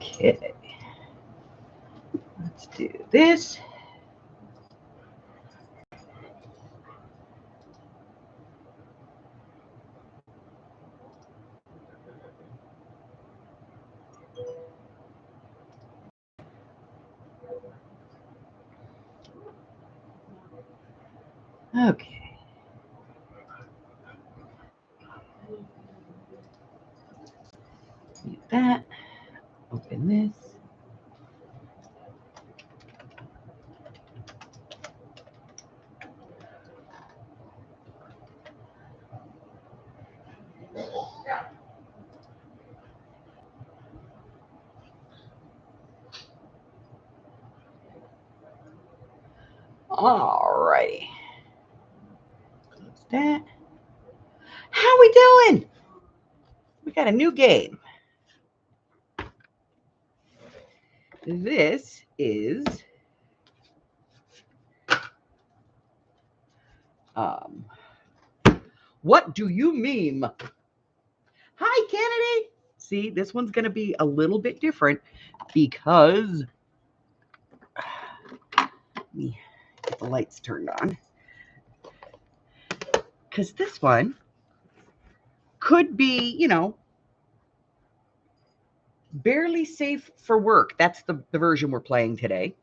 Okay. Let's do this. Okay. Do that. Open this. Alrighty. Close that. How we doing? We got a new game. This is what do you meme? Hi, Kennedy. See, this one's going to be a little bit different because let me get the lights turned on. Because this one could be, you know, barely safe for work. That's the version we're playing today.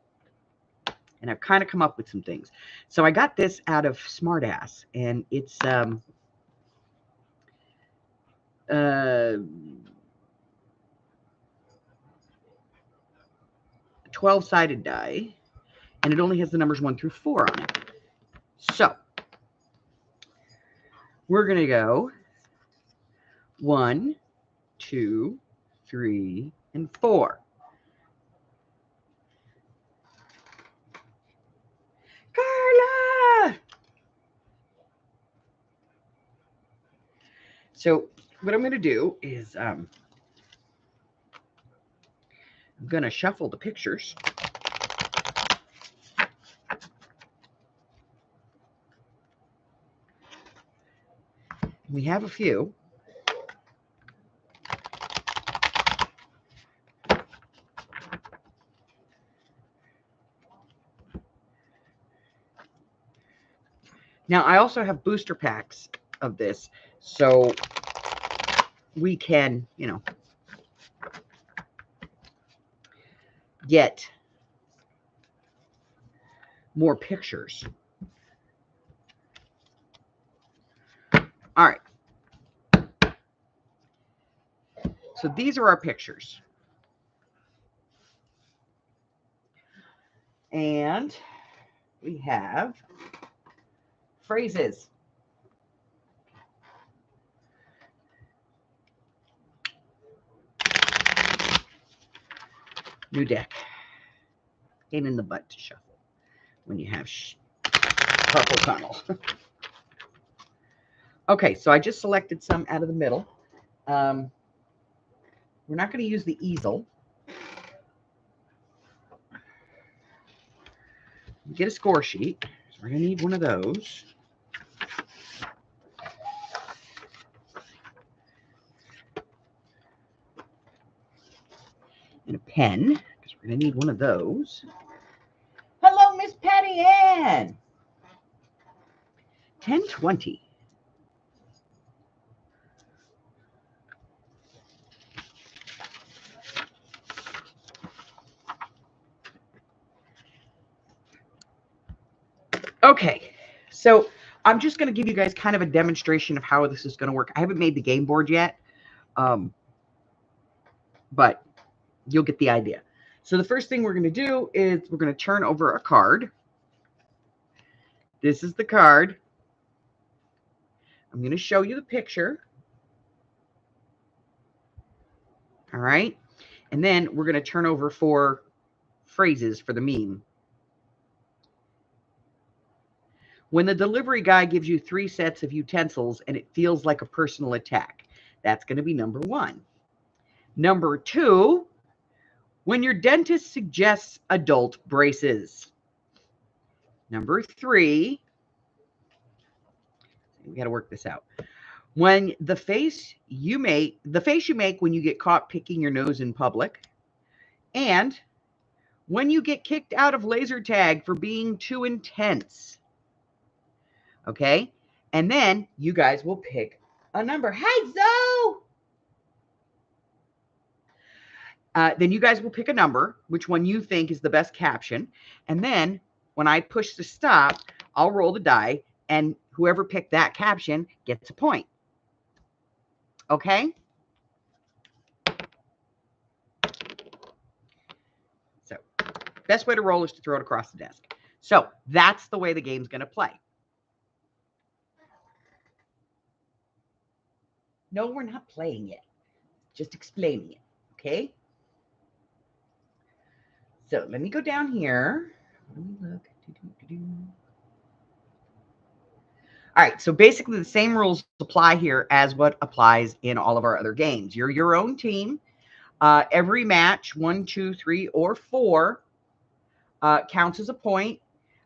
And I've kind of come up with some things. So I got this out of Smartass, and it's 12-sided die, and it only has the numbers 1 through 4 on it. So we're going to go 1, 2, 3, and 4. Carla! So what I'm going to do is I'm going to shuffle the pictures. We have a few. Now, I also have booster packs of this, so we can, you know, get more pictures. All right. So these are our pictures. And we have phrases. New deck. Pain in the butt to shuffle when you have carpal tunnel. Okay, so I just selected some out of the middle. We're not going to use the easel. Get a score sheet. So we're going to need one of those. And a pen, because we're going to need one of those. Hello, Miss Patty Ann. 1020. Okay, so I'm just going to give you guys kind of a demonstration of how this is going to work. I haven't made the game board yet, but you'll get the idea. So the first thing we're going to do is we're going to turn over a card. This is the card. I'm going to show you the picture. All right. And then we're going to turn over 4 phrases for the meme. When the delivery guy gives you 3 sets of utensils and it feels like a personal attack, that's going to be number 1. Number 2, when your dentist suggests adult braces. Number 3, we got to work this out. When the face you make when you get caught picking your nose in public. And when you get kicked out of laser tag for being too intense. Okay? And then you guys will pick a number. Hi, Zoe! Then you guys will pick a number, which one you think is the best caption. And then when I push the stop, I'll roll the die, and whoever picked that caption gets a point. Okay? So, best way to roll is to throw it across the desk. So, that's the way the game's going to play. No, we're not playing it. Just explaining it. Okay? So, let me go down here. Let me look. All right, so basically the same rules apply here as what applies in all of our other games. You're your own team. Every match, 1, 2, 3, or 4, counts as a point.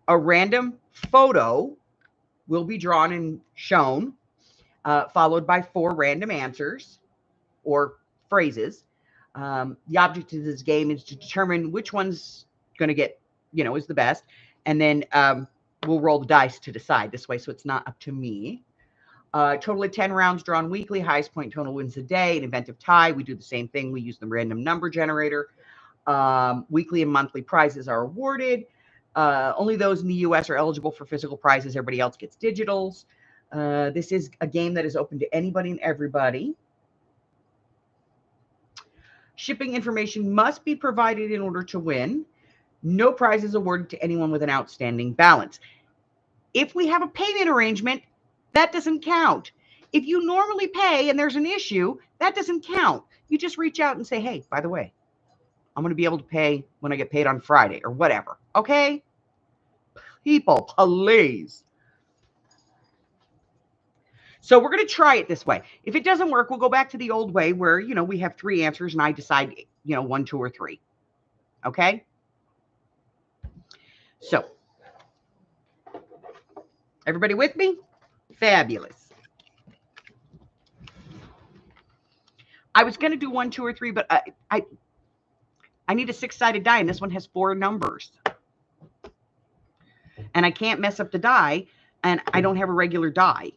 A random photo will be drawn and shown, followed by 4 random answers or phrases. The object of this game is to determine which one's going to get, is the best. And then we'll roll the dice to decide this way, so it's not up to me. Total of 10 rounds drawn weekly. Highest point total wins the day. In event of tie, we do the same thing. We use the random number generator. Weekly and monthly prizes are awarded. Only those in the U.S. are eligible for physical prizes. Everybody else gets digitals. This is a game that is open to anybody and everybody. Shipping information must be provided in order to win. No prize is awarded to anyone with an outstanding balance. If we have a payment arrangement, that doesn't count. If you normally pay and there's an issue, that doesn't count. You just reach out and say, hey, by the way, I'm going to be able to pay when I get paid on Friday or whatever. Okay? People, please. So we're going to try it this way. If it doesn't work, we'll go back to the old way where, we have 3 answers and I decide, 1, 2, or 3. Okay? So, everybody with me? Fabulous. I was going to do 1, 2, or 3, but I need a 6-sided die, and this one has 4 numbers. And I can't mess up the die, and I don't have a regular die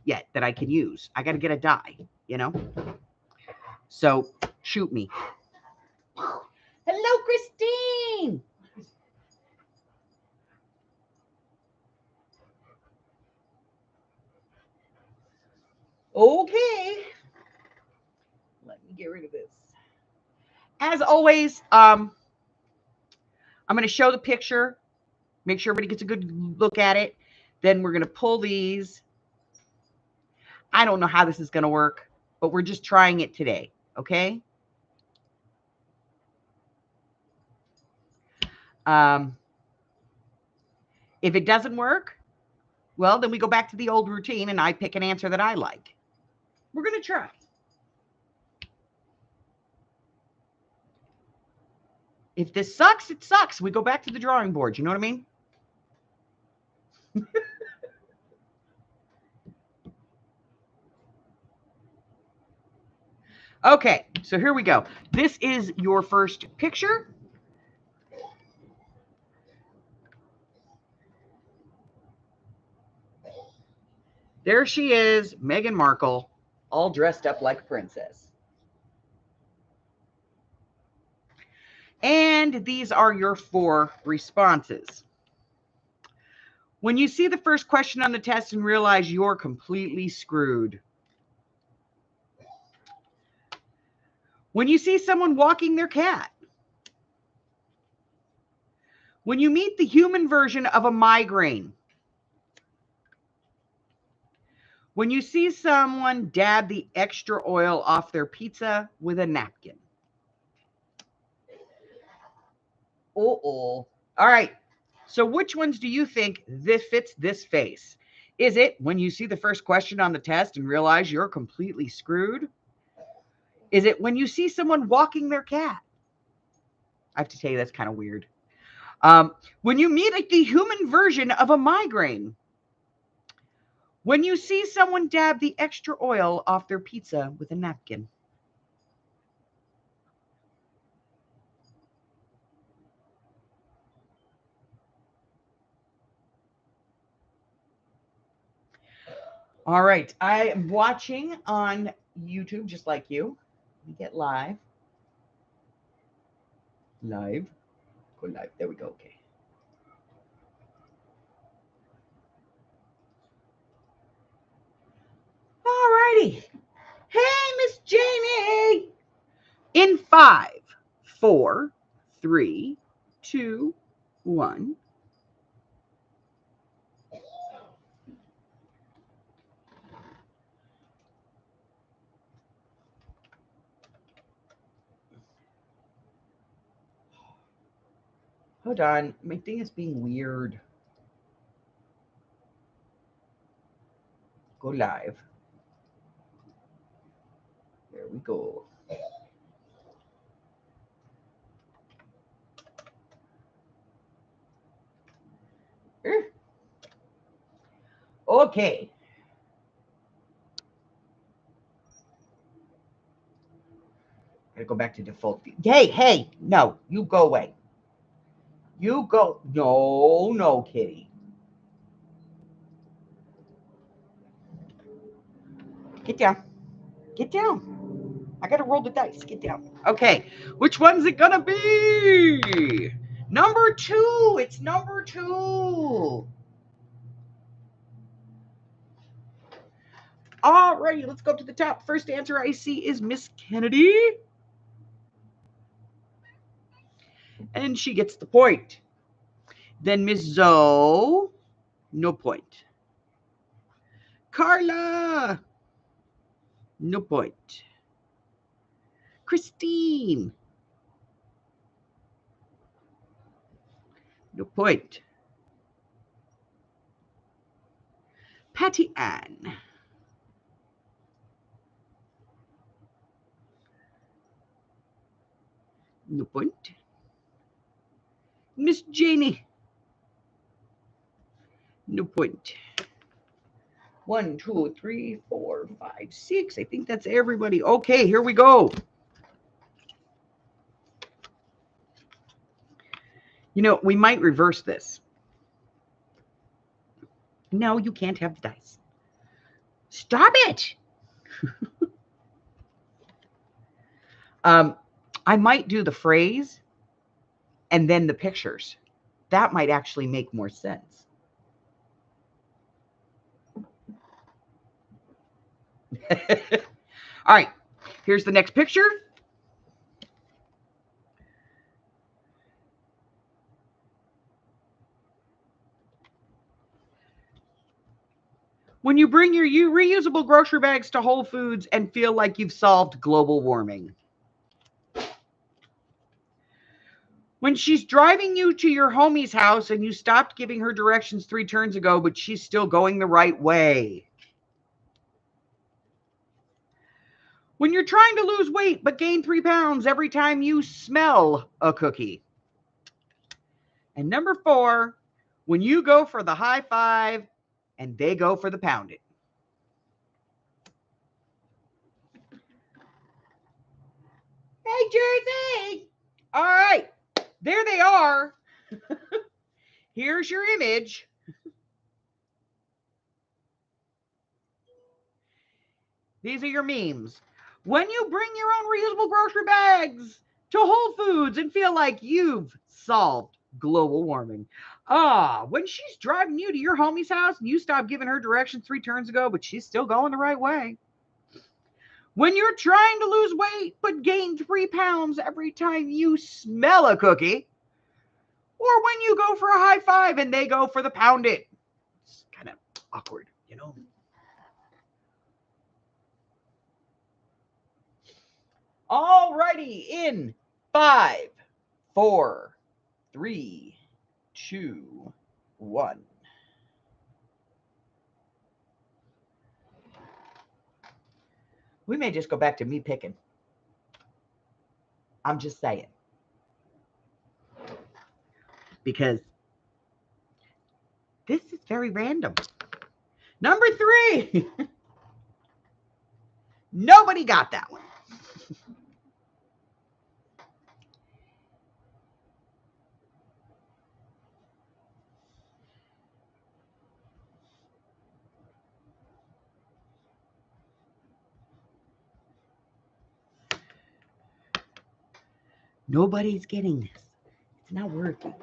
yet that I can use. I got to get a die, So, shoot me. Hello, Christine. Okay. Let me get rid of this. As always, I'm going to show the picture, make sure everybody gets a good look at it. Then we're going to pull these. I don't know how this is going to work, but we're just trying it today, okay? If it doesn't work, well, then we go back to the old routine and I pick an answer that I like. We're going to try. If this sucks, it sucks. We go back to the drawing board. You know what I mean? Okay, so here we go. This is your first picture. There she is, Meghan Markle, all dressed up like a princess. And these are your 4 responses. When you see the first question on the test and realize you're completely screwed. When you see someone walking their cat. When you meet the human version of a migraine. When you see someone dab the extra oil off their pizza with a napkin. All right. So which ones do you think this fits this face? Is it when you see the first question on the test and realize you're completely screwed? Is it when you see someone walking their cat? I have to tell you, that's kind of weird. When you meet the human version of a migraine. When you see someone dab the extra oil off their pizza with a napkin. All right. I am watching on YouTube just like you. We get live. Live. Go live. There we go. Okay. All righty. Hey, Miss Janie. In 5, 4, 3, 2, 1. Hold on. My thing is being weird. Go live. There we go. Okay. Gotta go back to default view. Hey, no, you go away. You go. No, kitty. Get down. Get down. I gotta roll the dice. Get down. Okay. Which one's it gonna be? Number 2. It's number 2. Alrighty, let's go to the top. First answer I see is Miss Kennedy. And she gets the point. Then Miss Zoe, no point. Carla, no point. Christine, no point. Patty Ann, no point. Miss Janie, no point. 1, 2, 3, 4, 5, 6. I think that's everybody. Okay, here we go. You know, we might reverse this. No, you can't have the dice. Stop it. I might do the phrase and then the pictures. That might actually make more sense. All right, here's the next picture. When you bring your reusable grocery bags to Whole Foods and feel like you've solved global warming. When she's driving you to your homie's house and you stopped giving her directions 3 turns ago, but she's still going the right way. When you're trying to lose weight but gain 3 pounds every time you smell a cookie. And number 4, when you go for the high five and they go for the pound it. Hey, Jersey! All right, there they are. Here's your image. These are your memes. When you bring your own reusable grocery bags to Whole Foods and feel like you've solved global warming. When she's driving you to your homie's house and you stopped giving her directions 3 turns ago, but she's still going the right way. When you're trying to lose weight but gain 3 pounds every time you smell a cookie. Or when you go for a high five and they go for the pound it. It's kind of awkward, you know. Alrighty, in 5, 4, 3, 2, 1. We may just go back to me picking. I'm just saying. Because this is very random. Number 3. Nobody got that one. Nobody's getting this. It's not working.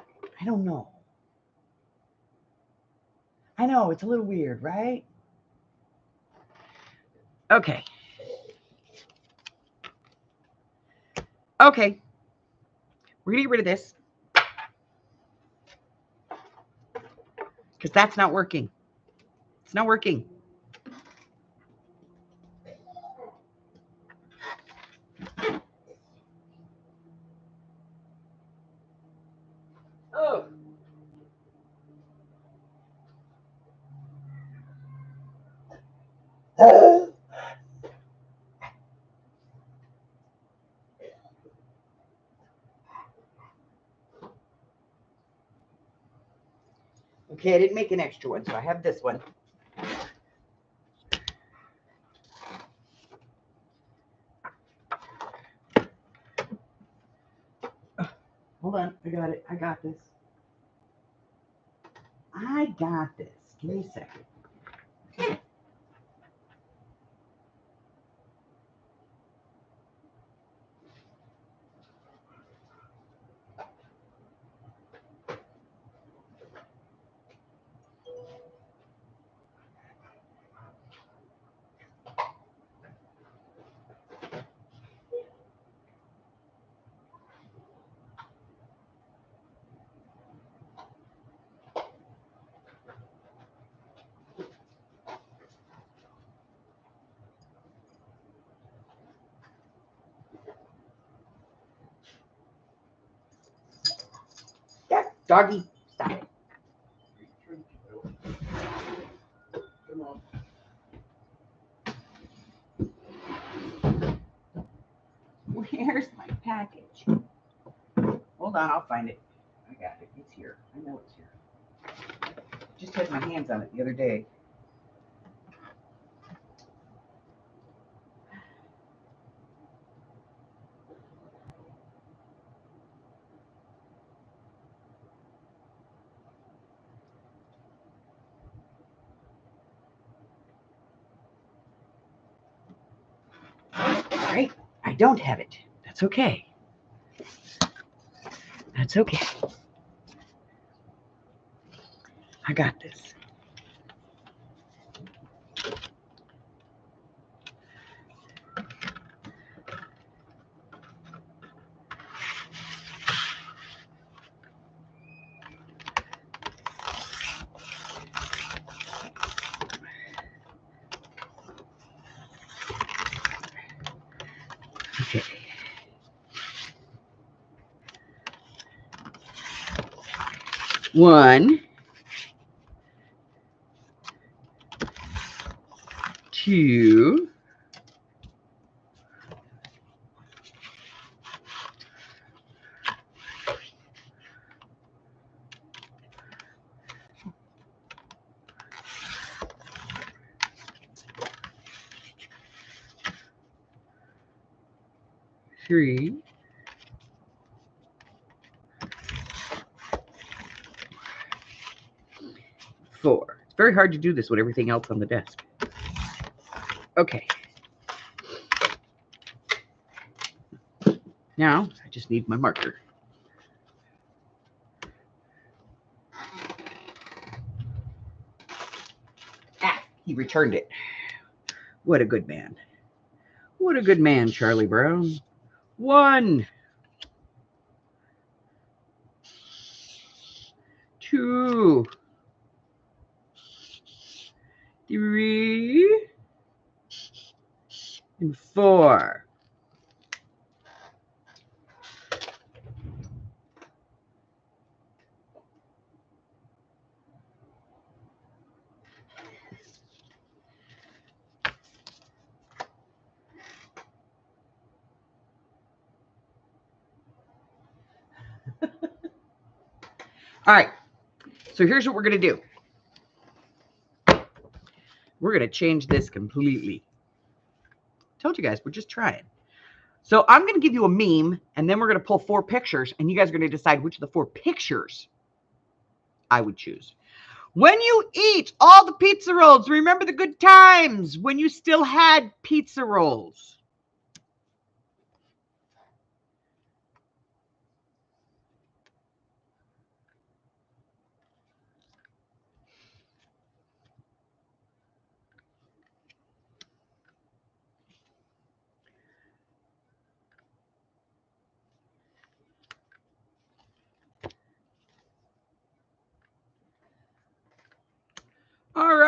I don't know. I know, it's a little weird, right? Okay. Okay. We're going to get rid of this. Because that's not working. It's not working. Oh. Okay, I didn't make an extra one, so I have this one. Hold on, I got it. I got this. I got this. Give me a second. Yeah, doggy, stop it. Come on. Where's my package? Hold on, I'll find it. I got it. It's here. I know it's here. Just had my hands on it the other day. All right, I don't have it. That's okay. That's okay. I got this. Okay. One, two, three, four. It's very hard to do this with everything else on the desk. Okay. Now, I just need my marker. Ah, he returned it. What a good man. What a good man, Charlie Brown. 1, 2, 3, and 4. All right, so here's what we're going to do. We're going to change this completely. Told you guys, we're just trying. So I'm going to give you a meme, and then we're going to pull 4 pictures, and you guys are going to decide which of the 4 pictures I would choose. When you eat all the pizza rolls, remember the good times when you still had pizza rolls.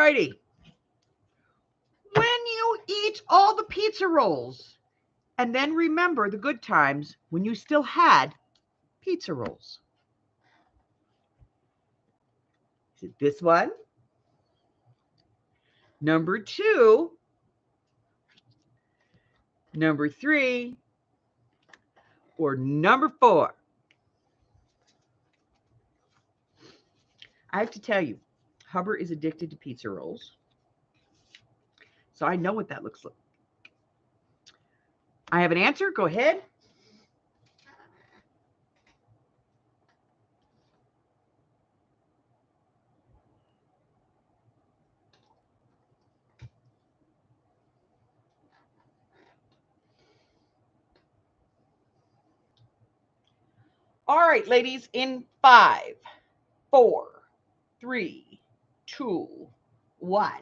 righty. When you eat all the pizza rolls and then remember the good times when you still had pizza rolls. Is it this one? Number 2, number 3, or number 4? I have to tell you, Hubbard is addicted to pizza rolls. So I know what that looks like. I have an answer. Go ahead. All right, ladies, in 5, 4, 3, 2, 1.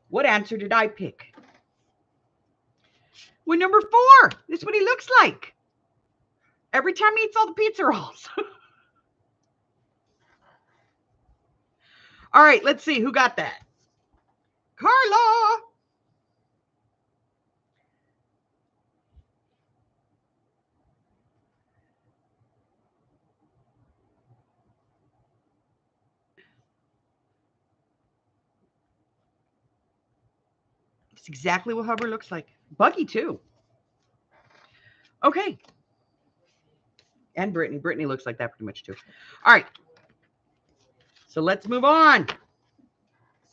What answer did I pick? Well, number 4. This is what he looks like. Every time he eats all the pizza rolls. All right, let's see who got that. Carla. It's exactly what Hubbard looks like. Buggy, too. Okay. And Brittany. Brittany looks like that pretty much, too. All right. So let's move on.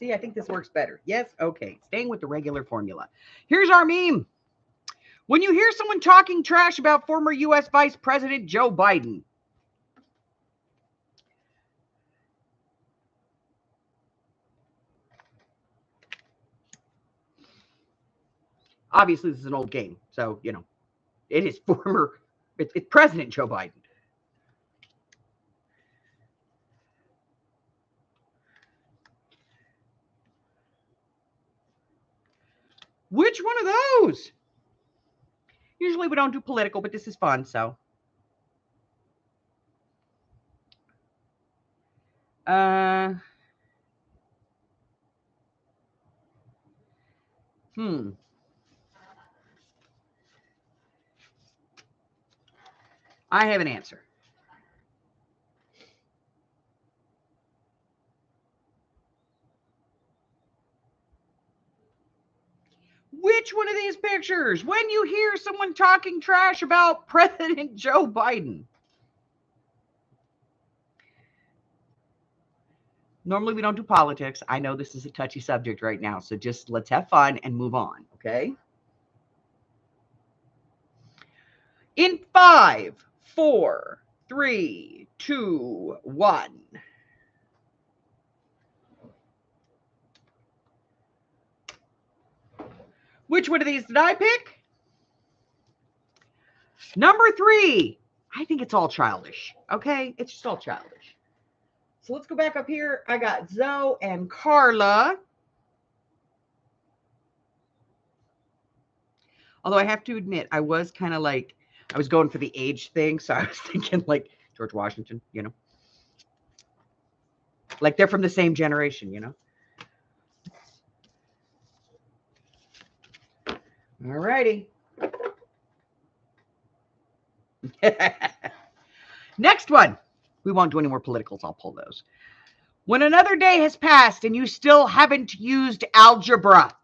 See, I think this works better. Yes? Okay. Staying with the regular formula. Here's our meme. When you hear someone talking trash about former U.S. Vice President Joe Biden, obviously this is an old game. So, you know, it is it's President Joe Biden. Which one of those? Usually we don't do political, but this is fun, so. I have an answer. Which one of these pictures? When you hear someone talking trash about President Joe Biden. Normally we don't do politics. I know this is a touchy subject right now, so just let's have fun and move on, okay? In 5, 4, 3, 2, 1. Which one of these did I pick? Number 3. I think it's all childish, okay? It's just all childish. So let's go back up here. I got Zoe and Carla. Although I have to admit, I was kind of like, I was going for the age thing. So I was thinking like George Washington, you know. Like they're from the same generation, you know. All righty. Next one. We won't do any more politicals. I'll pull those. When another day has passed and you still haven't used algebra.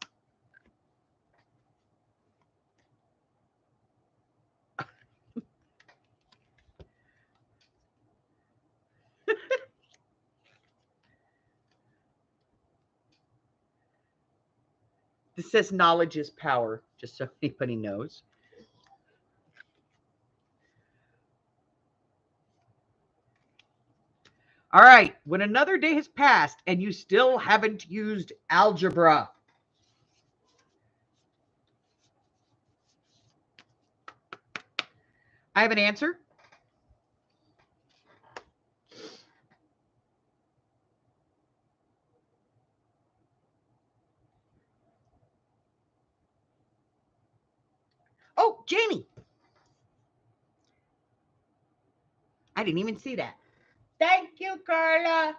This says knowledge is power, just so anybody knows. All right. When another day has passed and you still haven't used algebra. I have an answer. Oh, Jamie. I didn't even see that. Thank you, Carla.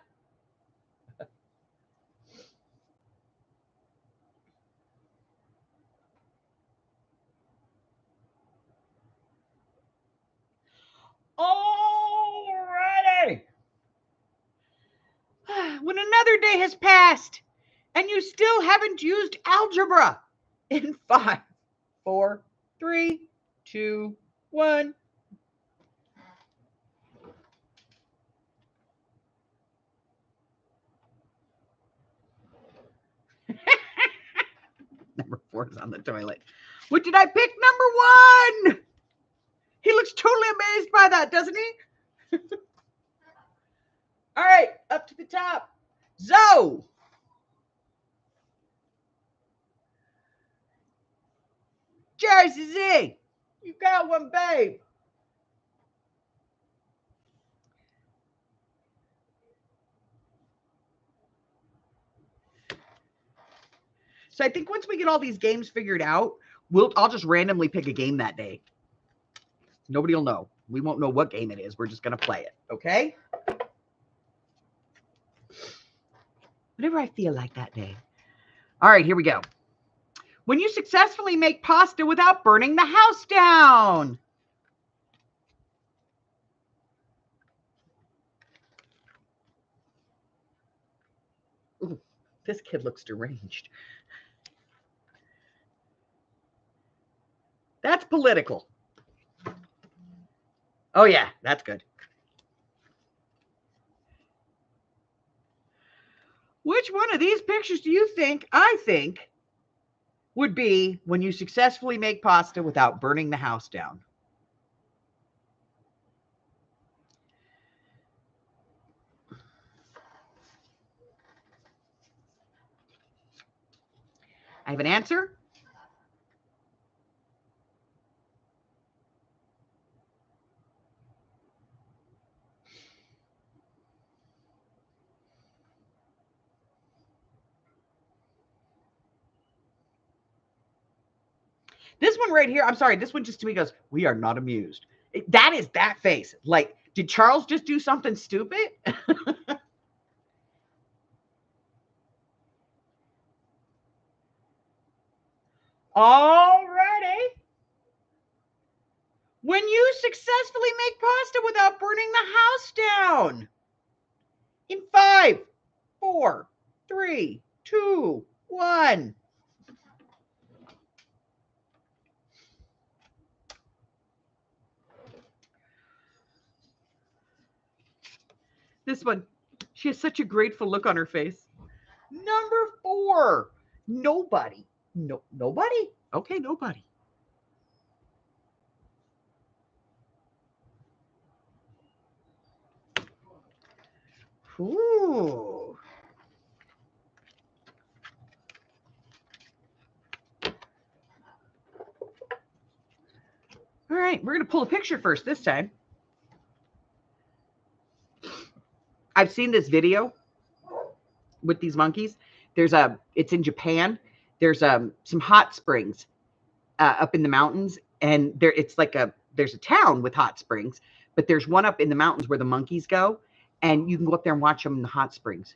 Alrighty. When another day has passed and you still haven't used algebra in 5, 4, 3, 2, 1. Number 4 is on the toilet. What did I pick? Number 1. He looks totally amazed by that, doesn't he? All right, up to the top. Zoe. Jersey Z. You got one, babe. So I think once we get all these games figured out, I'll just randomly pick a game that day. Nobody will know. We won't know what game it is. We're just going to play it, okay? Whatever I feel like that day. All right, here we go. When you successfully make pasta without burning the house down. Ooh, this kid looks deranged. That's political. Oh, yeah, that's good. Which one of these pictures do you think would be when you successfully make pasta without burning the house down? I have an answer. This one right here, I'm sorry, this one just to me goes, we are not amused. That is that face. Like, did Charles just do something stupid? Alrighty. When you successfully make pasta without burning the house down. In 5, 4, 3, 2, 1. This one, she has such a grateful look on her face. Number 4, nobody. No, nobody? Okay, nobody. Ooh. All right, we're going to pull a picture first this time. I've seen this video with these monkeys. It's in Japan. There's some hot springs up in the mountains, and there's a town with hot springs, but there's one up in the mountains where the monkeys go, and you can go up there and watch them in the hot springs.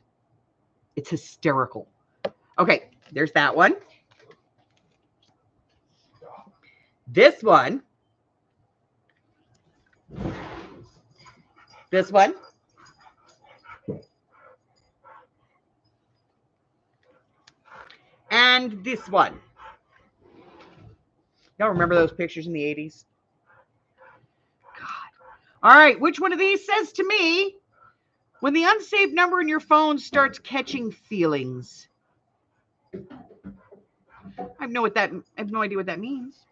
It's hysterical. Okay, there's that one. This one. This one. And this one. Y'all remember those pictures in the 80s? God. All right, which one of these says to me, when the unsaved number in your phone starts catching feelings? I have no idea what that means.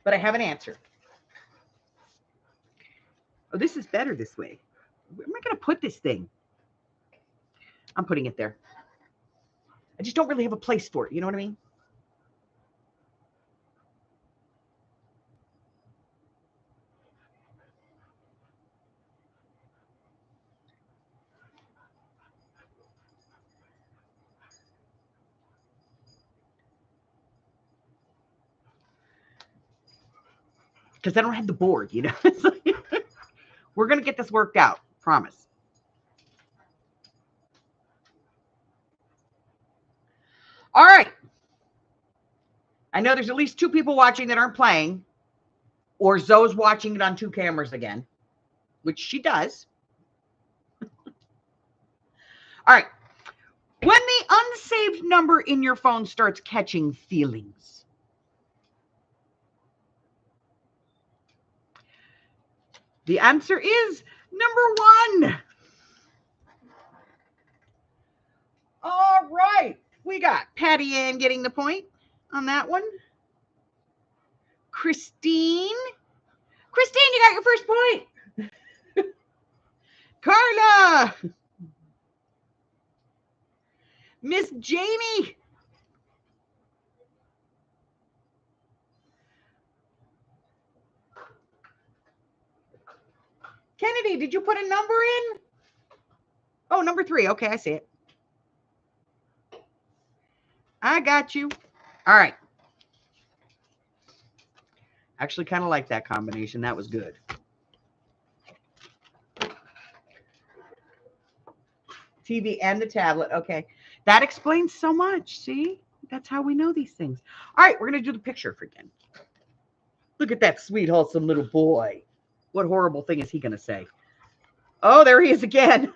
But I have an answer. Oh, this is better this way. Where am I going to put this thing? I'm putting it there. I just don't really have a place for it. You know what I mean? because I don't have the board, you know. We're going to get this worked out. Promise. All right. I know there's at least 2 people watching that aren't playing, or Zoe's watching it on 2 cameras again, which she does. All right. When the unsaved number in your phone starts catching feelings. The answer is number 1. All right. We got Patty Ann getting the point on that one. Christine, you got your first point. Carla. Miss Jamie. Kennedy, did you put a number in? Oh, number 3. Okay, I see it. I got you. All right. Actually, kind of like that combination. That was good. TV and the tablet. Okay. That explains so much. See? That's how we know these things. All right, we're going to do the picture for again. Look at that sweet, wholesome little boy. What horrible thing is he going to say? Oh, there he is again.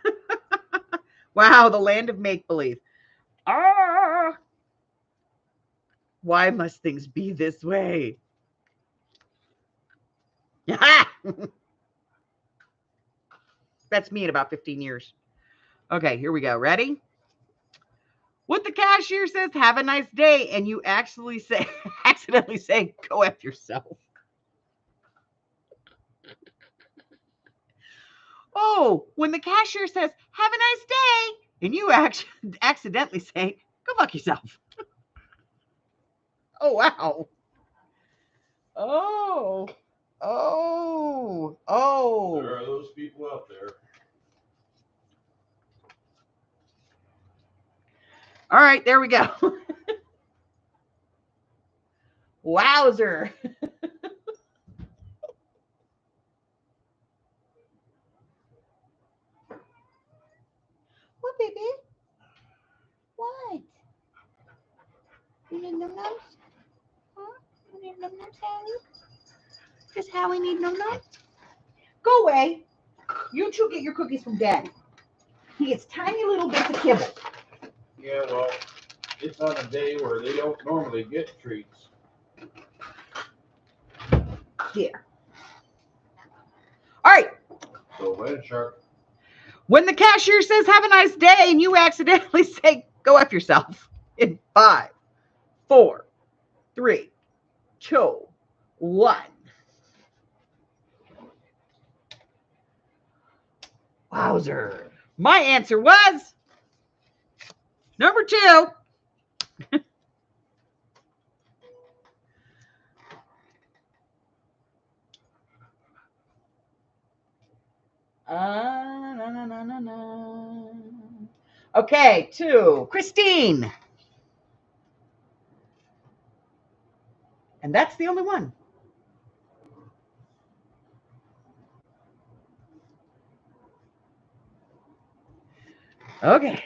Wow, the land of make-believe. Ah! Why must things be this way? That's me in about 15 years. Okay, here we go. Ready? What the cashier says, have a nice day, and you accidentally say, go F yourself. Oh, when the cashier says, have a nice day, and you accidentally say, go fuck yourself. Oh, wow. Oh. There are those people out there. All right, there we go. Wowzer. What, baby? What? You need num-nums? Huh? You need num-nums, Hallie? Does Hallie need num-nums? Go away. You 2 get your cookies from Daddy. He gets tiny little bits of kibble. Yeah, well, it's on a day where they don't normally get treats. Here. All right. So when shark. When the cashier says, have a nice day, and you accidentally say, go F yourself. In 5, 4, 3, 2, 1. Wowzer. My answer was number 2. Okay, 2. Christine. And that's the only one. Okay.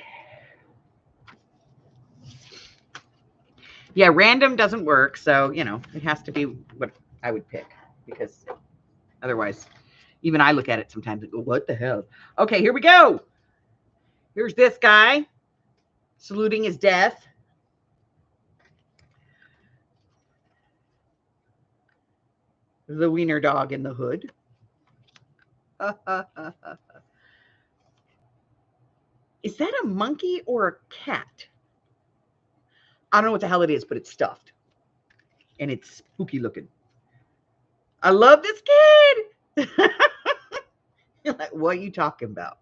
Yeah, random doesn't work. So, it has to be what I would pick, because otherwise, even I look at it sometimes and go, what the hell? Okay, here we go. Here's this guy saluting his death. The wiener dog in the hood. Is that a monkey or a cat? I don't know what the hell it is, but it's stuffed. And it's spooky looking. I love this kid. You're like, what are you talking about?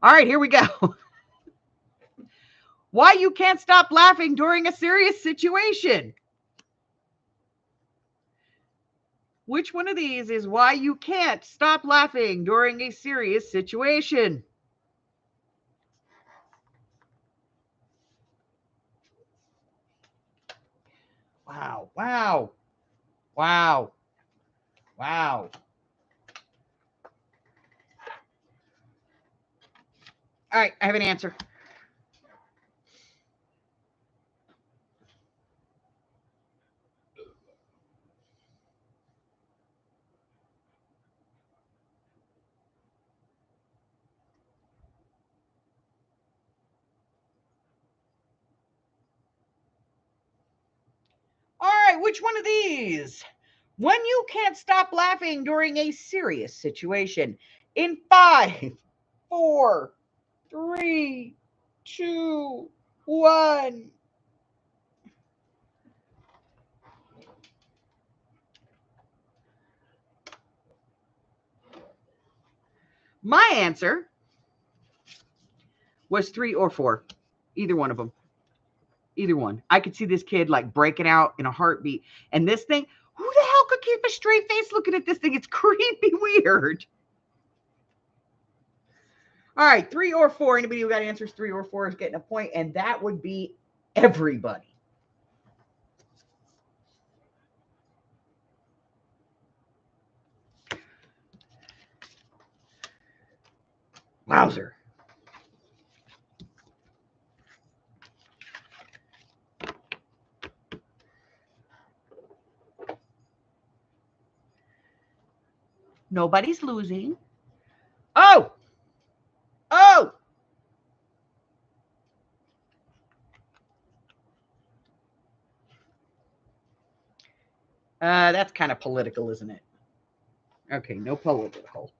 All right, here we go. Why you can't stop laughing during a serious situation? Which one of these is why you can't stop laughing during a serious situation? Wow. Wow. Wow. All right, I have an answer. All right, which one of these? When you can't stop laughing during a serious situation. In 5, 4, 3, 2, 1. My answer was 3 or 4. Either one of them. Either one. I could see this kid like breaking out in a heartbeat. And this thing, who the hell could keep a straight face looking at this thing? It's creepy weird. All right, 3 or 4. Anybody who got answers 3 or 4 is getting a point, and that would be everybody. Wowzer. Nobody's losing. Oh! Oh! That's kind of political, isn't it? Okay, no political.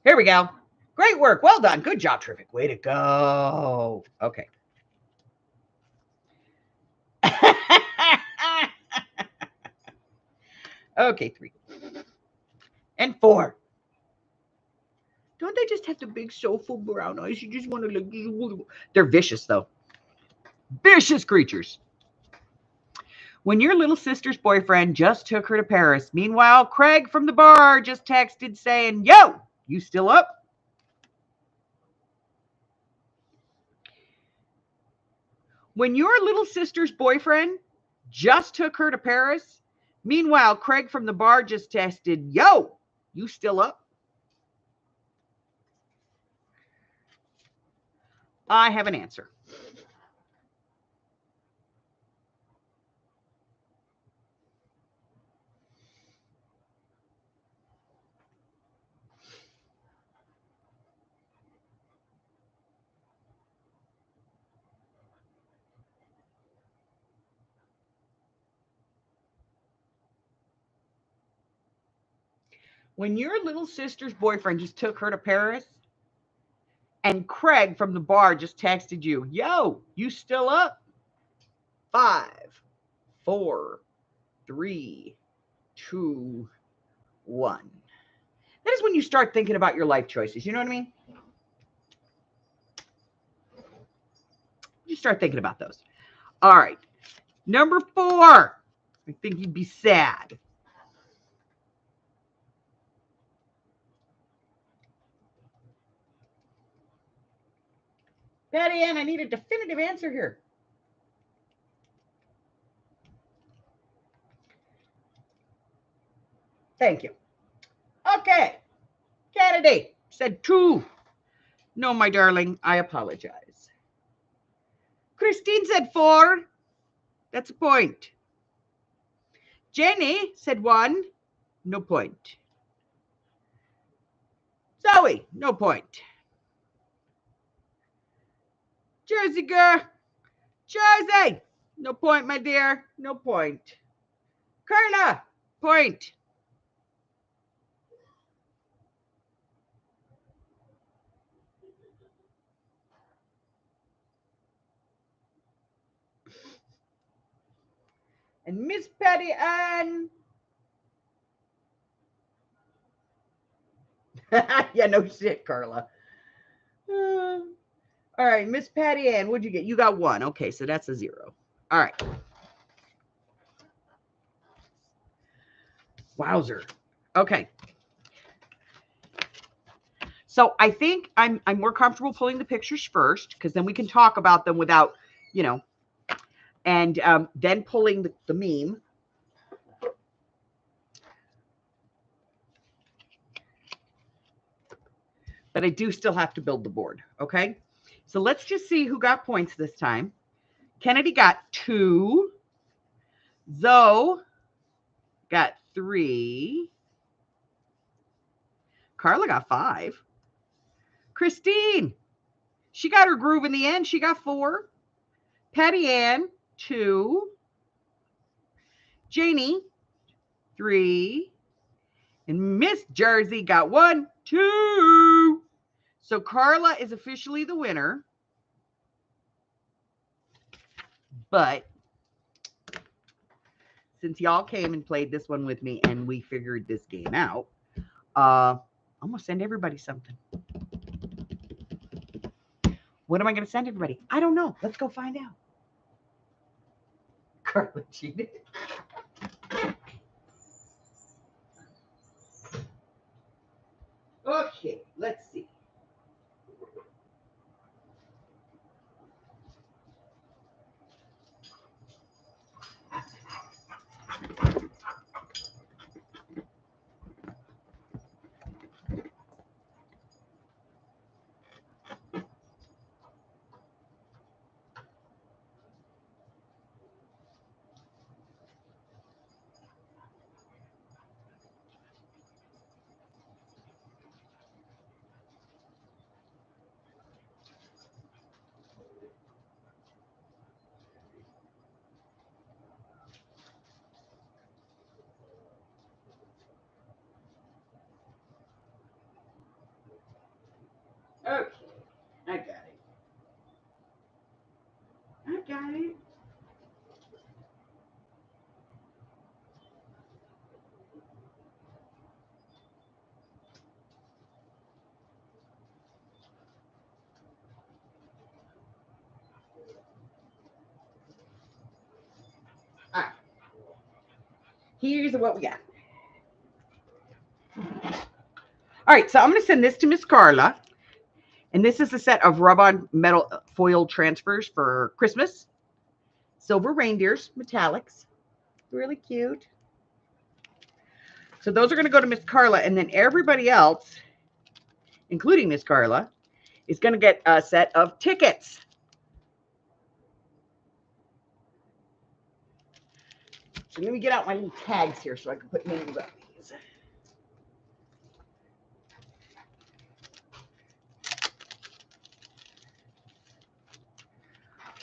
Here we go. Great work. Well done. Good job, terrific. Way to go. Okay. Okay, 3. And 4. Don't they just have the big soulful brown eyes? You just want to look. They're vicious, though. Vicious creatures. When your little sister's boyfriend just took her to Paris, meanwhile, Craig from the bar just texted saying, "Yo, you still up?" When your little sister's boyfriend just took her to Paris, meanwhile, Craig from the bar just texted, "Yo, you still up?" I have an answer. When your little sister's boyfriend just took her to Paris, and Craig from the bar just texted you, "Yo, you still up?" 5, 4, 3, 2, 1. That is when you start thinking about your life choices. You know what I mean? You start thinking about those. All right. Number 4. I think you'd be sad. Patty Ann, I need a definitive answer here. Thank you. Okay. Kennedy said 2. No, my darling, I apologize. Christine said 4. That's a point. Jenny said 1. No point. Zoe, no point. Jersey girl. Jersey, no point, my dear. No point. Carla, point. And Miss Patty Ann. Yeah, no shit, Carla. All right, Miss Patty Ann, what'd you get? You got 1. Okay, so that's a 0. All right. Wowzer. Okay. So I think I'm more comfortable pulling the pictures first, because then we can talk about them without, and then pulling the meme. but I do still have to build the board, okay? So let's just see who got points this time. Kennedy got 2. Zoe got 3. Carla got 5. Christine, she got her groove in the end. She got 4. Patty Ann, 2. Janie, 3. And Miss Jersey got 1, 2. So Carla is officially the winner. But since y'all came and played this one with me and we figured this game out, I'm going to send everybody something. What am I going to send everybody? I don't know. Let's go find out. Carla cheated. Okay, let's see. Okay, I got it. I got it. All right. Here's what we got. All right, so I'm going to send this to Miss Carla. And this is a set of rub-on metal foil transfers for Christmas. Silver reindeers, metallics. Really cute. So those are going to go to Miss Carla. And then everybody else, including Miss Carla, is going to get a set of tickets. So let me get out my little tags here so I can put names on these.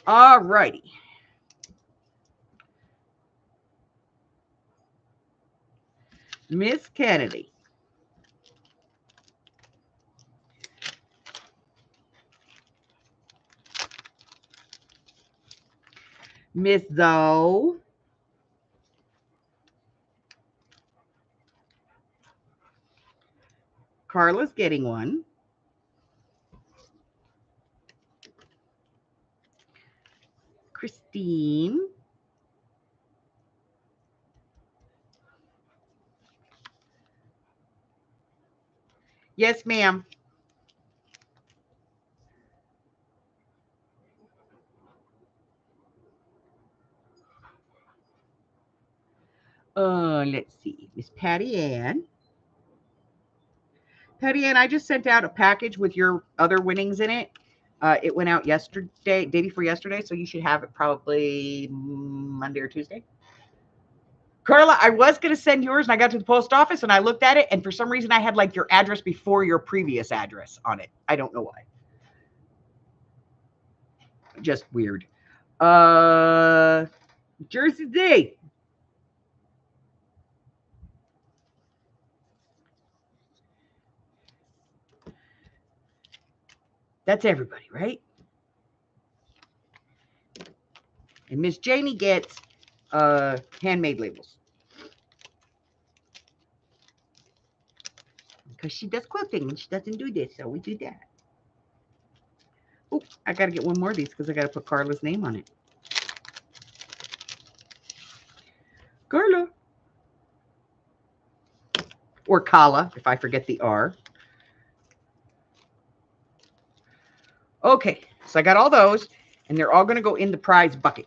All righty. Miss Kennedy. Miss Zoe. Carla's getting one. Christine. Yes, ma'am. Let's see. Miss Patty Ann. Patty Ann, I just sent out a package with your other winnings in it. It went out yesterday, day before yesterday, so you should have it probably Monday or Tuesday. Carla, I was going to send yours, and I got to the post office, and I looked at it, and for some reason, I had like your address before your previous address on it. I don't know why. Just weird. Jersey Day. That's everybody, right? And Miss Janie gets handmade labels. Because she does quilting and she doesn't do this, so we do that. Oh, I got to get one more of these because I got to put Carla's name on it. Carla. Or Kala, if I forget the R. Okay, so I got all those, and they're all going to go in the prize bucket.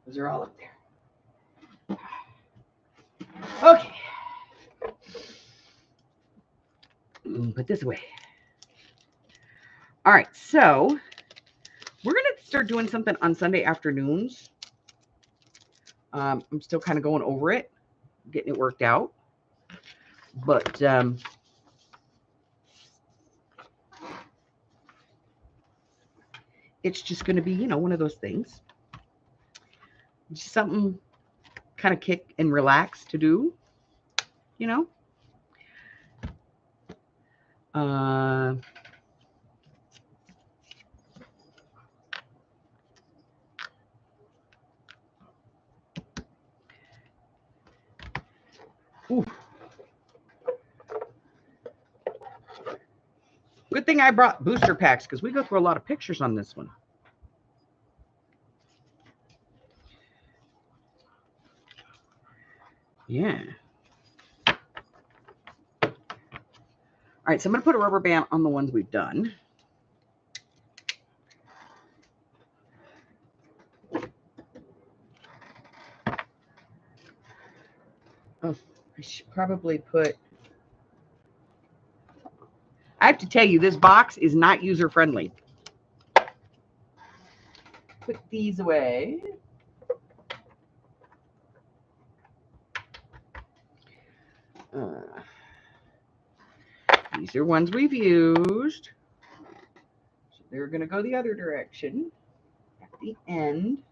Those are all up there. Okay. Put this away. All right, so we're going to start doing something on Sunday afternoons. I'm still kind of going over it, getting it worked out. But it's just going to be, one of those things. Just something kind of kick and relax to do, Ooh. Good thing I brought booster packs because we go through a lot of pictures on this one. Yeah. All right, so I'm going to put a rubber band on the ones we've done. Oh, I should probably put... I have to tell you, this box is not user-friendly. Put these away. These are ones we've used. So they're going to go the other direction at the end.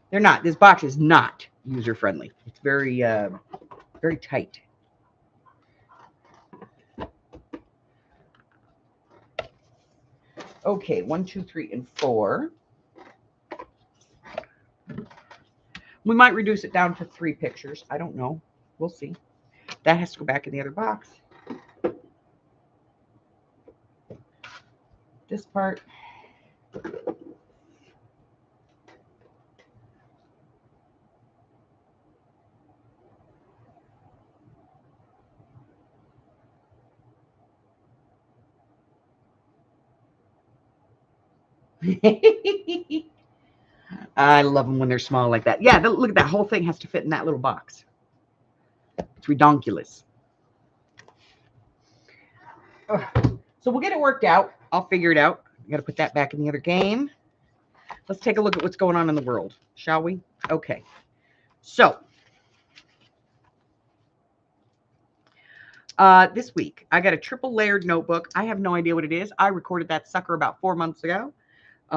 They're not. This box is not user-friendly. It's very, very tight. Okay, 1, 2, 3, and 4. We might reduce it down to 3 pictures. I don't know. We'll see. That has to go back in the other box. This part. I love them when they're small like that. Yeah, look at that. Whole thing has to fit in that little box. It's redonkulous. So we'll get it worked out. I'll figure it out. I got to put that back in the other game. Let's take a look at what's going on in the world, shall we? Okay. So this week, I got a triple layered notebook. I have no idea what it is. I recorded that sucker about 4 months ago. I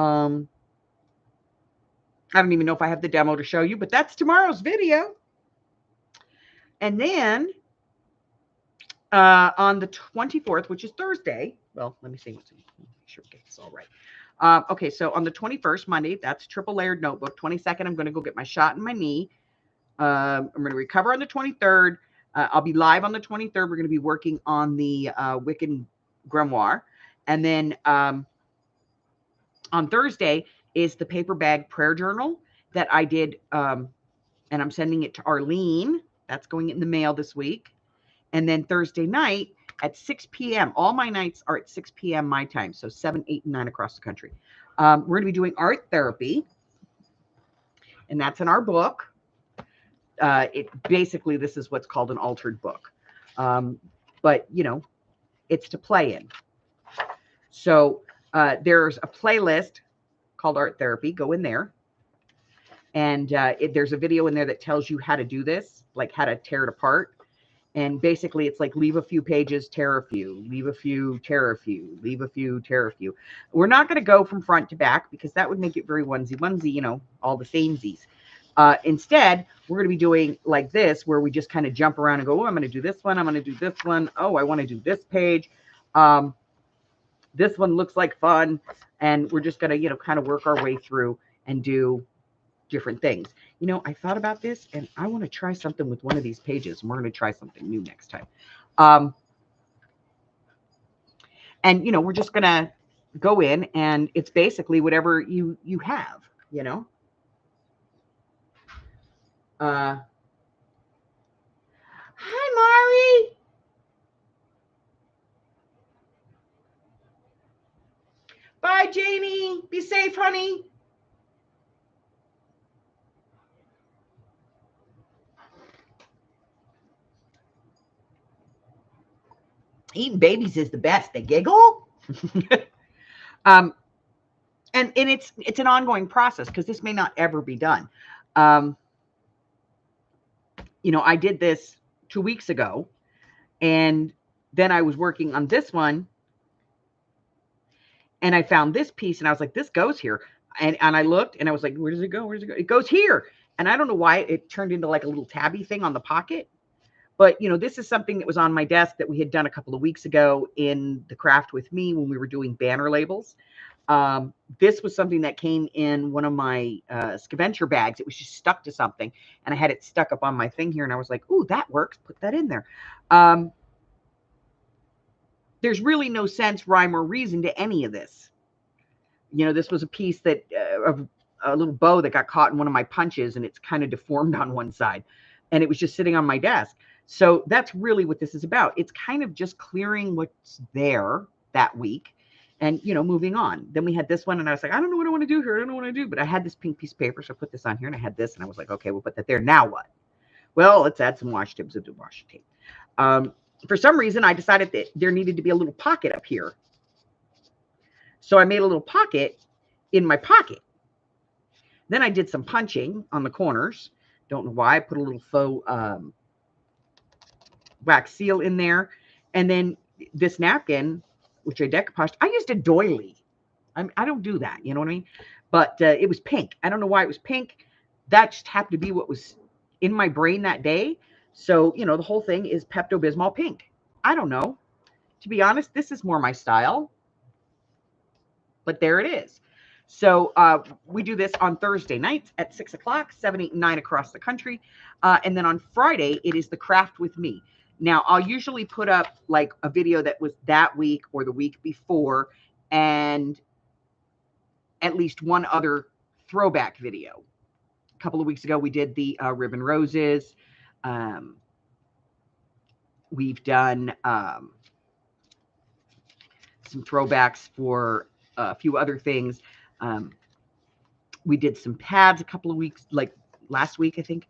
don't even know if I have the demo to show you, but that's tomorrow's video. And then on the 24th, which is Thursday, well, let me see. Make sure we get this all right. Okay, so on the 21st, Monday, that's triple layered notebook. 22nd, I'm going to go get my shot in my knee. I'm going to recover on the 23rd. I'll be live on the 23rd. We're going to be working on the Wiccan Grimoire. And then on Thursday is the paper bag prayer journal that I did, and I'm sending it to Arlene. That's going in the mail this week. And then Thursday night at 6 p.m. All my nights are at 6 p.m. my time, so 7, 8, and 9 across the country. We're going to be doing art therapy, and that's in our book. Basically, this is what's called an altered book. But, it's to play in. So there's a playlist called Art Therapy. Go in there. And there's a video in there that tells you how to do this, like how to tear it apart. And basically, it's like leave a few pages, tear a few, leave a few, tear a few, leave a few, tear a few. We're not going to go from front to back because that would make it very onesie, all the samesies. Instead, we're going to be doing like this, where we just kind of jump around and go, oh, I'm going to do this one. I'm going to do this one. Oh, I want to do this page. This one looks like fun. And we're just going to, kind of work our way through and do different things. I thought about this and I want to try something with one of these pages, and we're going to try something new next time. And, we're just going to go in, and it's basically whatever you have, Hi, Mari. Bye, Janie. Be safe, honey. Eating babies is the best. They giggle. And it's an ongoing process because this may not ever be done. I did this 2 weeks ago, and then I was working on this one, and I found this piece, and I was like, this goes here. And I looked, and I was like, where does it go? Where does it go? It goes here. And I don't know why it turned into like a little tabby thing on the pocket. But, this is something that was on my desk that we had done a couple of weeks ago in the craft with me when we were doing banner labels. This was something that came in one of my scavenger bags. It was just stuck to something, and I had it stuck up on my thing here, and I was like, ooh, that works. Put that in there. There's really no sense, rhyme, or reason to any of this. This was a piece that of a little bow that got caught in one of my punches, and it's kind of deformed on one side, and it was just sitting on my desk. So that's really what this is about. It's kind of just clearing what's there that week and, moving on. Then we had this one, and I was like, I don't know what I want to do here. I don't know what I do. But I had this pink piece of paper, so I put this on here, and I had this, and I was like, okay, we'll put that there. Now what? Well, let's add some washi tips to washi tape. For some reason, I decided that there needed to be a little pocket up here. So I made a little pocket in my pocket. Then I did some punching on the corners. Don't know why. I put a little faux wax seal in there. And then this napkin, which I decoupaged, I used a doily. I don't do that, you know what I mean? But it was pink. I don't know why it was pink. That just happened to be what was in my brain that day. So, the whole thing is Pepto-Bismol pink. I don't know. To be honest, this is more my style. But there it is. So we do this on Thursday nights at 6 o'clock, 7, 8, and 9 across the country. And then on Friday, it is the craft with me. Now, I'll usually put up like a video that was that week or the week before, and at least one other throwback video. A couple of weeks ago, we did the Ribbon Roses. We've done some throwbacks for a few other things. We did some pads a couple of weeks, like last week, I think.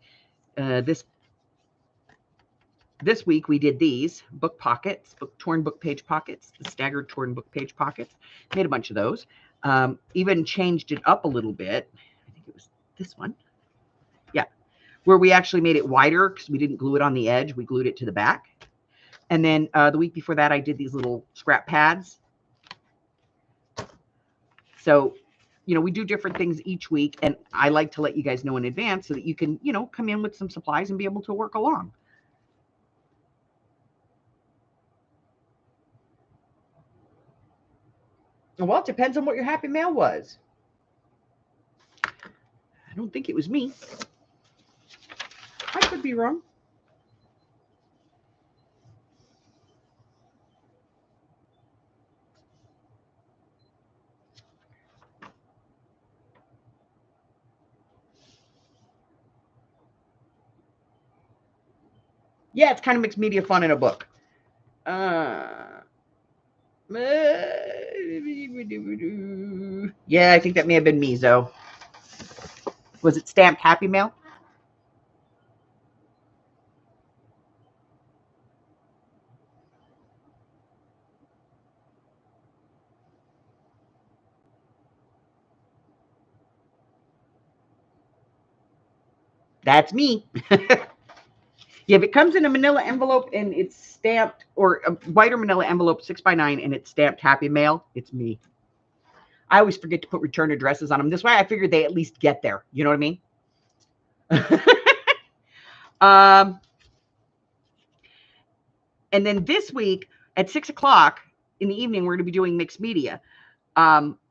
This week we did these book pockets, torn book page pockets, the staggered torn book page pockets. Made a bunch of those. Even changed it up a little bit. I think it was this one. Yeah, where we actually made it wider because we didn't glue it on the edge. We glued it to the back. And then the week before that, I did these little scrap pads. So, we do different things each week, and I like to let you guys know in advance so that you can, come in with some supplies and be able to work along. Well, it depends on what your happy mail was. I don't think it was me. I could be wrong. Yeah, it's kind of mixed media fun in a book. Yeah, I think that may have been me, Zoe. Was it stamped Happy Mail? That's me. Yeah, if it comes in a manila envelope and it's stamped, or a whiter manila envelope 6x9 and it's stamped Happy Mail, it's me. I always forget to put return addresses on them. This way I figured they at least get there. You know what I mean? And then this week at 6 o'clock in the evening, we're going to be doing mixed media,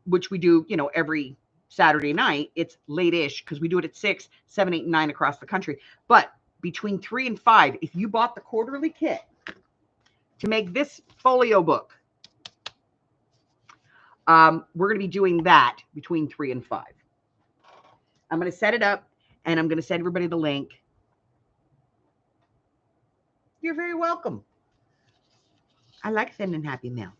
which we do, every Saturday night. It's late-ish because we do it at 6, 7, 8, and 9 across the country. But between 3 and 5, if you bought the quarterly kit to make this folio book, we're going to be doing that between 3 and 5. I'm going to set it up, and I'm going to send everybody the link. You're very welcome. I like sending happy mail.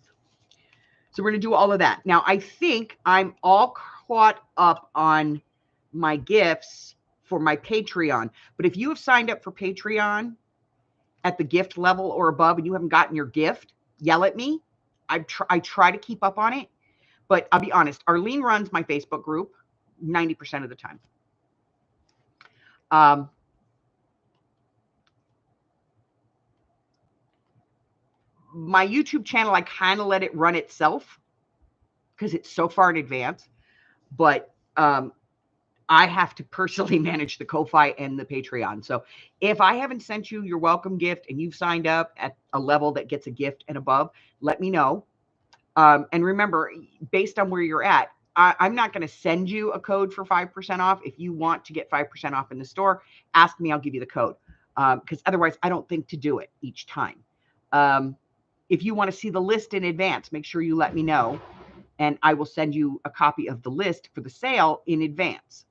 So we're going to do all of that. Now, I think I'm all caught up on my gifts for my Patreon. But if you have signed up for Patreon at the gift level or above and you haven't gotten your gift, yell at me. I try to keep up on it. But I'll be honest, Arlene runs my Facebook group 90% of the time. My YouTube channel, I kind of let it run itself because it's so far in advance. But I have to personally manage the Ko-Fi and the Patreon. So if I haven't sent you your welcome gift and you've signed up at a level that gets a gift and above, let me know. And remember, based on where you're at, I'm not going to send you a code for 5% off. If you want to get 5% off in the store, ask me, I'll give you the code. Because otherwise, I don't think to do it each time. If you want to see the list in advance, make sure you let me know. And I will send you a copy of the list for the sale in advance.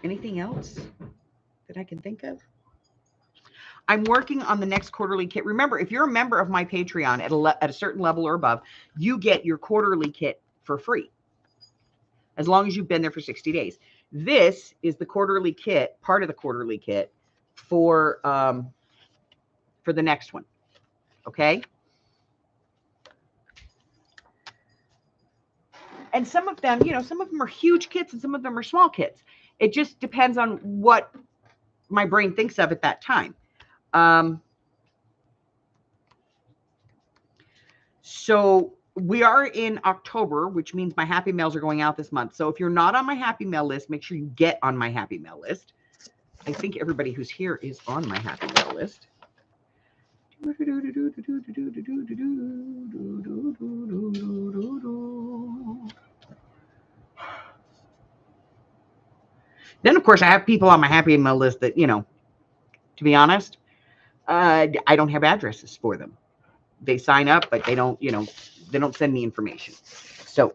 Anything else that I can think of? I'm working on the next quarterly kit. Remember, if you're a member of my Patreon at a certain level or above, you get your quarterly kit for free, as long as you've been there for 60 days. This is the quarterly kit, part of the quarterly kit for the next one. Okay. And some of them, some of them are huge kits and some of them are small kits. It just depends on what my brain thinks of at that time. So we are in October, which means my Happy Mails are going out this month. So if you're not on my Happy Mail list, make sure you get on my Happy Mail list. I think everybody who's here is on my Happy Mail list. Then, of course, I have people on my Happy Mail list that, to be honest, I don't have addresses for them. They sign up, but they don't, they don't send me information. So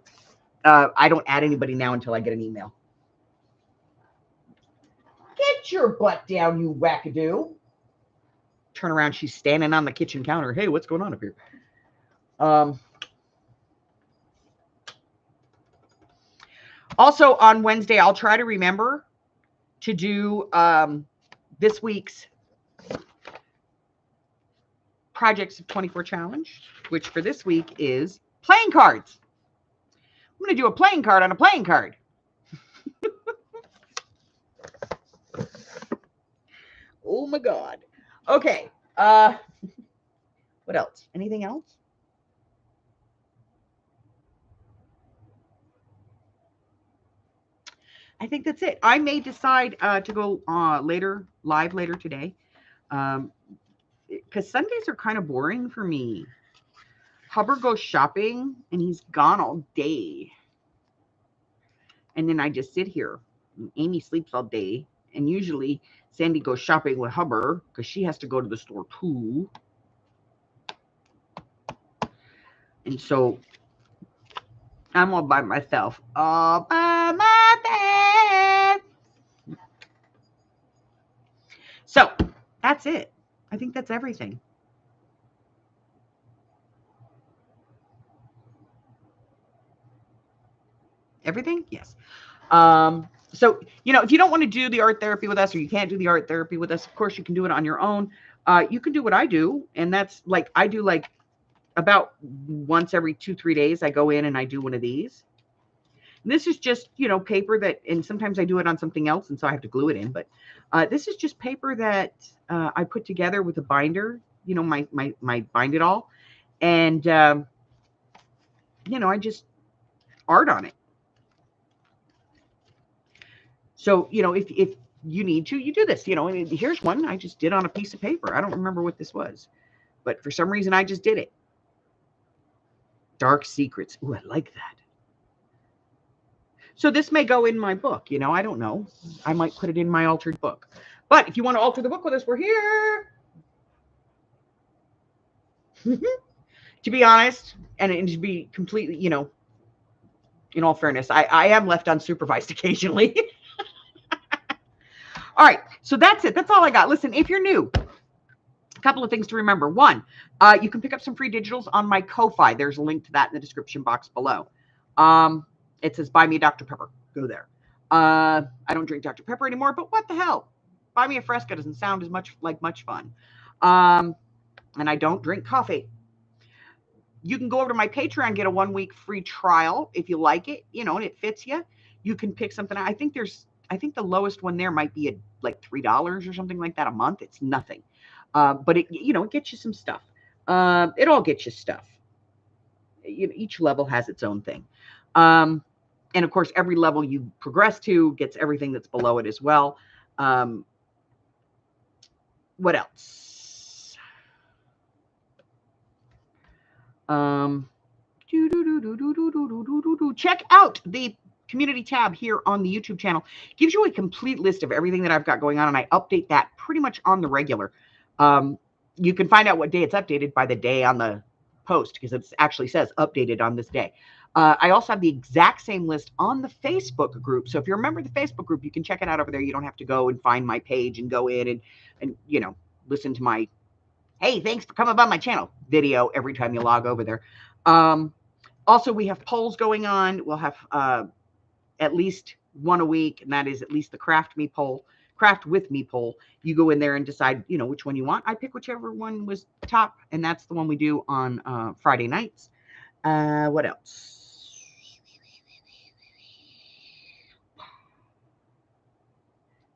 I don't add anybody now until I get an email. Get your butt down, you wackadoo. Turn around, she's standing on the kitchen counter. Hey, what's going on up here? Also on Wednesday, I'll try to remember to do this week's Projects of 24 challenge, which for this week is playing cards. I'm going to do a playing card on a playing card. Oh my God. Okay. What else? Anything else? I think that's it. I may decide to go live later today. Because Sundays are kind of boring for me. Hubbard goes shopping and he's gone all day. And then I just sit here. Amy sleeps all day. And usually Sandy goes shopping with Hubbard because she has to go to the store too. And so I'm all by myself. All by myself. So that's it. I think that's everything. Everything? Yes. So, if you don't want to do the art therapy with us or you can't do the art therapy with us, of course, you can do it on your own. You can do what I do. And that's I do about once every 2-3 days, I go in and I do one of these. And this is just, paper and sometimes I do it on something else. And so I have to glue it in. But this is just paper that I put together with a binder, my bind it all. And, I just art on it. So, if you need to, you do this, and here's one I just did on a piece of paper. I don't remember what this was, but for some reason I just did it. Dark Secrets. Ooh, I like that. So this may go in my book, I don't know. I might put it in my altered book. But if you want to alter the book with us, we're here. To be honest, and to be completely, in all fairness, I am left unsupervised occasionally. All right, so that's it. That's all I got. Listen, if you're new, a couple of things to remember. One, you can pick up some free digitals on my Ko-Fi. There's a link to that in the description box below. It says buy me a Dr. Pepper. Go there. I don't drink Dr. Pepper anymore, but what the hell? Buy me a Fresca doesn't sound as much fun. And I don't drink coffee. You can go over to my Patreon, get a 1-week free trial if you like it, and it fits you. You can pick something. I think the lowest one there might be at like $3 or something like that a month. It's nothing. But it gets you some stuff. It all gets you stuff. Each level has its own thing. And of course, every level you progress to gets everything that's below it as well. What else? Check out the community tab here on the YouTube channel. It gives you a complete list of everything that I've got going on, and I update that pretty much on the regular. You can find out what day it's updated by the day on the post, because it actually says updated on this day. I also have the exact same list on the Facebook group. So if you're a member of the Facebook group, you can check it out over there. You don't have to go and find my page and go in and listen to my, hey, thanks for coming by my channel video every time you log over there. Also, we have polls going on. We'll have at least one a week, and that is at least the Craft with Me poll. You go in there and decide, which one you want. I pick whichever one was top, and that's the one we do on Friday nights. What else?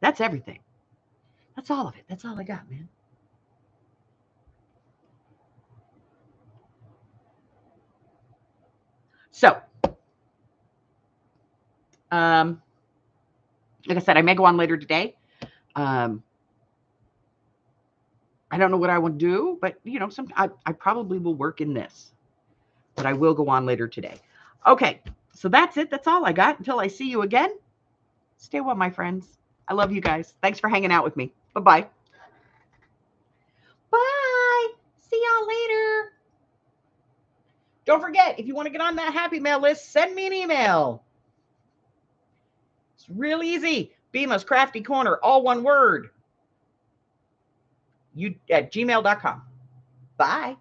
That's everything. That's all of it. That's all I got, man. So, like I said, I may go on later today. I don't know what I will do, but I probably will work in this. But I will go on later today. Okay, so that's it. That's all I got. Until I see you again, stay well, my friends. I love you guys. Thanks for hanging out with me. Bye-bye. Bye. See y'all later. Don't forget, if you want to get on that Happy Mail list, send me an email. It's real easy. Bima's Crafty Corner, all one word. at gmail.com. Bye.